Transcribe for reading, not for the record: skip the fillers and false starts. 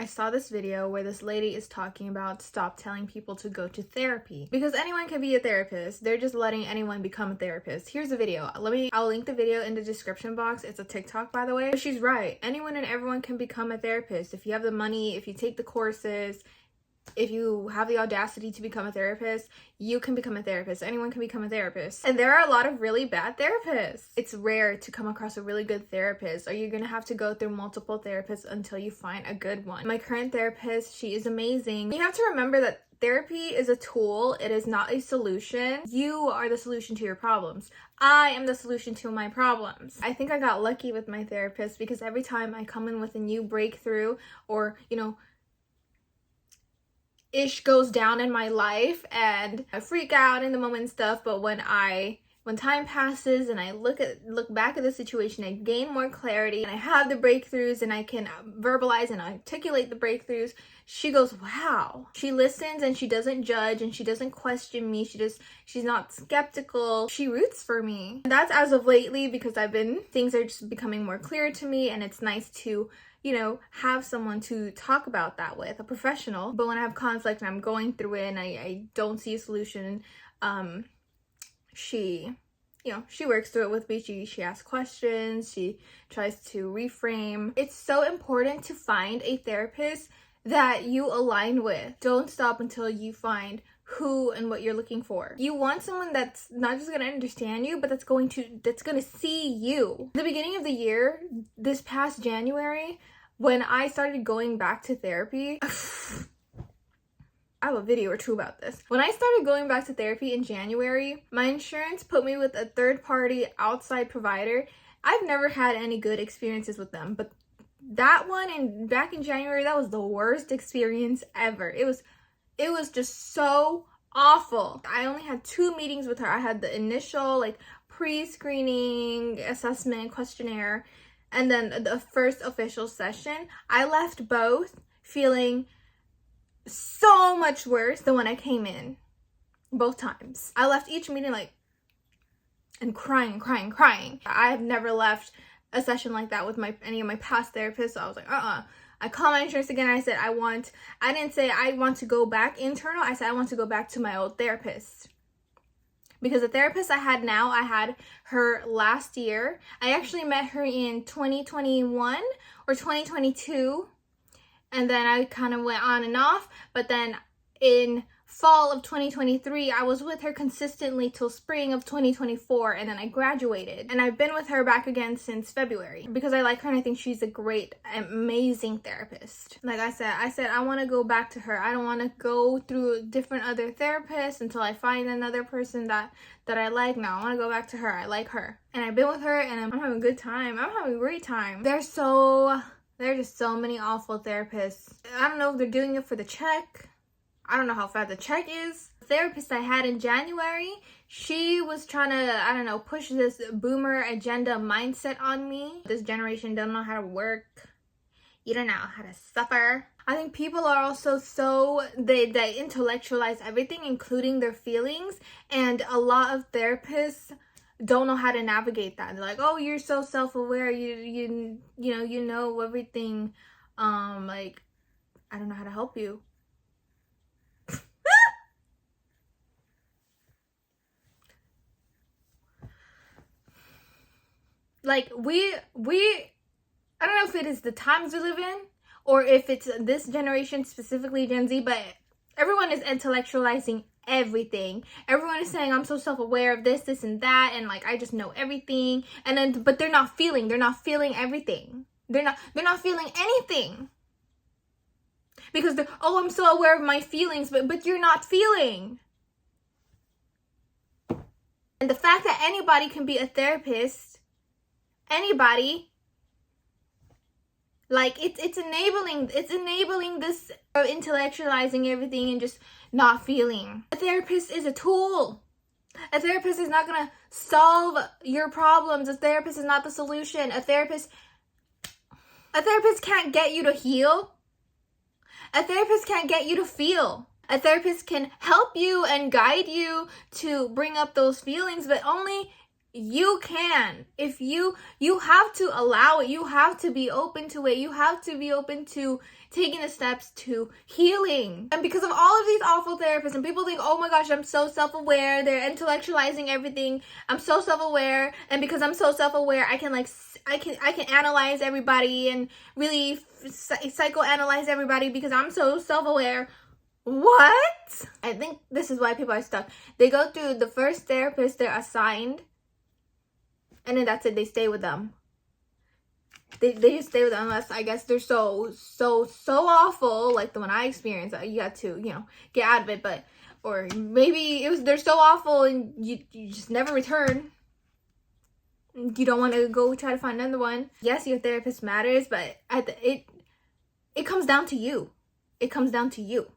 I saw this video where this lady is talking about stop telling people to go to therapy because anyone can be a therapist. They're just letting anyone become a therapist. Here's the video. I'll link the video in the description box. It's a TikTok, by the way. But she's right. Anyone and everyone can become a therapist if you have the money, if you take the courses. If you have the audacity to become a therapist, you can become a therapist. Anyone can become a therapist. And there are a lot of really bad therapists. It's rare to come across a really good therapist, or you're gonna have to go through multiple therapists until you find a good one. My current therapist, she is amazing. You have to remember that therapy is a tool. It is not a solution. You are the solution to your problems. I am the solution to my problems. I think I got lucky with my therapist because every time I come in with a new breakthrough or, ish goes down in my life and I freak out in the moment and stuff, but when time passes and I look back at the situation, I gain more clarity and I have the breakthroughs and I can verbalize and articulate the breakthroughs. She goes, wow. She listens and she doesn't judge and she doesn't question me. She's not skeptical. She roots for me. And that's as of lately because things are just becoming more clear to me, and it's nice to have someone to talk about that with, a professional. But when I have conflict and I'm going through it and I don't see a solution, she works through it with me. She asks questions. She tries to reframe. It's so important to find a therapist that you align with. Don't stop until you find who and what you're looking for. You want someone that's not just gonna understand you, but that's gonna see you. The beginning of the year, this past January, when I started going back to therapy, I have a video or two about this. When I started going back to therapy in January, my insurance put me with a third-party outside provider. I've never had any good experiences with them, but that one and back in January, that was the worst experience ever. It was just so awful. I only had 2 meetings with her. I had the initial pre-screening assessment questionnaire and then the first official session. I left both feeling so much worse than when I came in. Both times. I left each meeting and crying. I have never left a session like that with any of my past therapists. So I was like, I called my insurance again. I said, I didn't say I want to go back internal. I said, I want to go back to my old therapist. Because the therapist I had now, I had her last year. I actually met her in 2021 or 2022. And then I kind of went on and off. But then in fall of 2023, I was with her consistently till spring of 2024, and then I graduated. And I've been with her back again since February because I like her and I think she's a great, amazing therapist. Like I said, I want to go back to her. I don't want to go through different other therapists until I find another person that I like. No, I want to go back to her. I like her. And I've been with her and I'm having a good time. I'm having a great time. There are just so many awful therapists. I don't know if they're doing it for the check. I don't know how fat the check is. The therapist I had in January, she was trying to, push this boomer agenda mindset on me. This generation don't know how to work. You don't know how to suffer. I think people are also they intellectualize everything, including their feelings. And a lot of therapists don't know how to navigate that. They're like, oh, you're so self-aware. You know everything. I don't know how to help you. I don't know if it is the times we live in or if it's this generation, specifically Gen Z, but everyone is intellectualizing everything. Everyone is saying, I'm so self-aware of this and that, and I just know everything. And then, but they're not feeling everything. They're not feeling anything. Because I'm so aware of my feelings, but you're not feeling. And the fact that anybody can be a therapist, anybody, it's enabling this intellectualizing everything and just not feeling. A therapist is a tool. A therapist is not gonna solve your problems. A therapist is not the solution. A therapist can't get you to heal. A therapist can't get you to feel. A therapist can help you and guide you to bring up those feelings, but only You can. If you have to allow it, you have to be open to it, you have to be open to taking the steps to healing. And because of all of these awful therapists, and people think, oh my gosh, I'm so self-aware, they're intellectualizing everything, I'm so self-aware, and because I'm so self-aware, I can analyze everybody and really psychoanalyze everybody because I'm so self-aware. What? I think this is why people are stuck. They go through the first therapist they're assigned, and then that's it. They stay with them. They just stay with them unless, I guess, they're so awful, like the one I experienced. You had to, get out of it. But, or maybe they're so awful and you just never return. You don't want to go try to find another one. Yes, your therapist matters, but it comes down to you. It comes down to you.